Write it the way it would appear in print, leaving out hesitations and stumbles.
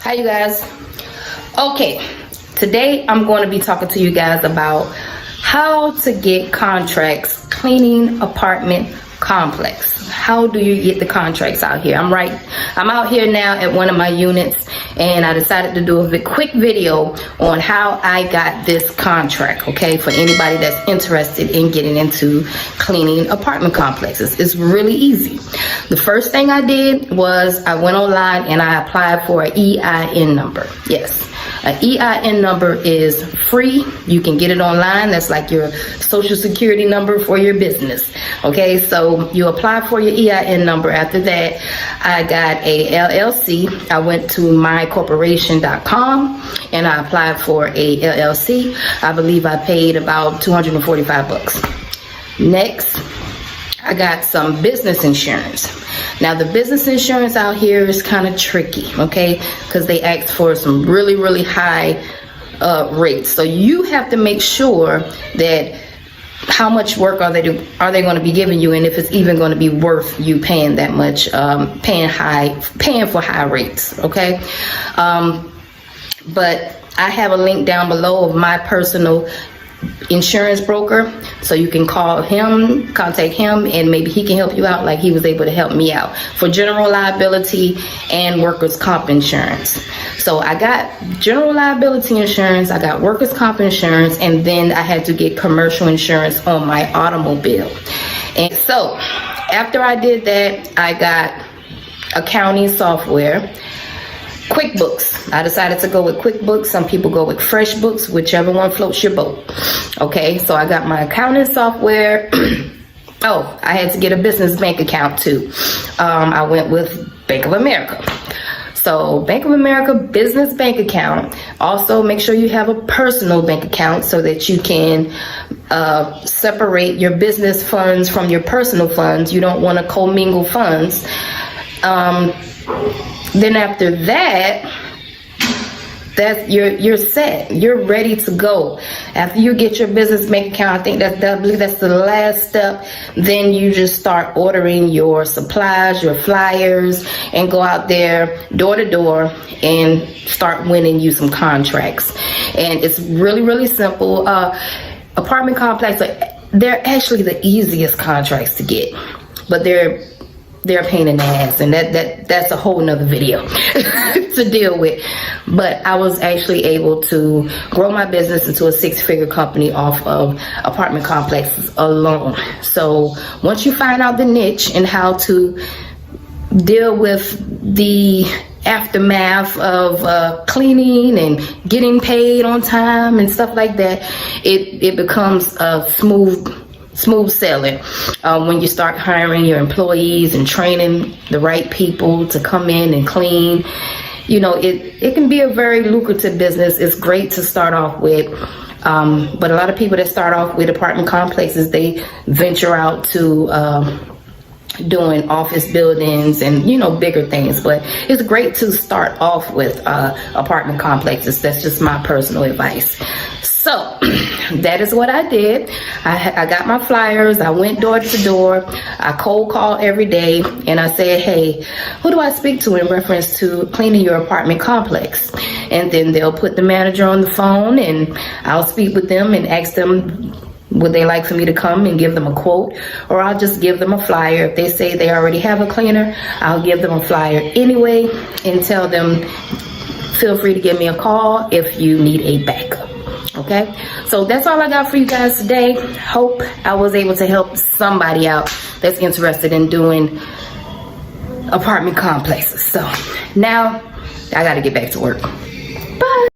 Hi you guys. Okay, today I'm going to be talking to you guys about how to get contracts cleaning apartment complex. How do you get the contracts out here? I'm out here now at one of my units, and I decided to do a quick video on how I got this contract, okay, for anybody that's interested in getting into cleaning apartment complexes. It's really easy. The first thing I did was I went online and I applied for an EIN number. Yes, an EIN number is free. You can get it online. That's like your social security number for your business. Okay, so you apply for your EIN number. After that, I got a LLC. I went to mycorporation.com and I applied for a LLC. I believe I paid about $245. Next, I got some business insurance. Now the business insurance out here is kind of tricky, okay, because they ask for some really high rates. So you have to make sure that how much work are they going to be giving you, and if it's even going to be worth you paying that much, paying for high rates, okay. But I have a link down below of my personal insurance broker, so you can contact him, and maybe he can help you out like he was able to help me out for general liability and workers' comp insurance. So I got general liability insurance, I got workers' comp insurance, and then I had to get commercial insurance on my automobile. And so after I did that, I got accounting software. QuickBooks. I decided to go with QuickBooks. Some people go with FreshBooks, whichever one floats your boat. Okay, so I got my accounting software. Oh, I had to get a business bank account too. I went with Bank of America. So Bank of America business bank account. Also make sure you have a personal bank account so that you can separate your business funds from your personal funds. You don't want to commingle funds. Then after that, you're set. You're ready to go. After you get your business bank account, I think I believe that's the last step. Then you just start ordering your supplies, your flyers, and go out there door to door and start winning you some contracts. And it's really simple. Apartment complexes, they're actually the easiest contracts to get, but they're a pain in the ass, and that's a whole nother video to deal with. But I was actually able to grow my business into a 6-figure company off of apartment complexes alone. So once you find out the niche and how to deal with the aftermath of cleaning and getting paid on time and stuff like that, it becomes a smooth sailing when you start hiring your employees and training the right people to come in and clean. You know, it can be a very lucrative business. It's great to start off with, but a lot of people that start off with apartment complexes, they venture out to doing office buildings and, you know, bigger things. But it's great to start off with apartment complexes. That's just my personal advice. So that is what I did. I got my flyers. I went door to door. I cold called every day, and I said, hey, who do I speak to in reference to cleaning your apartment complex? And then they'll put the manager on the phone, and I'll speak with them and ask them, would they like for me to come and give them a quote, or I'll just give them a flyer. If they say they already have a cleaner, I'll give them a flyer anyway and tell them, feel free to give me a call if you need a backup. Okay, so that's all I got for you guys today. Hope I was able to help somebody out that's interested in doing apartment complexes. So now I got to get back to work.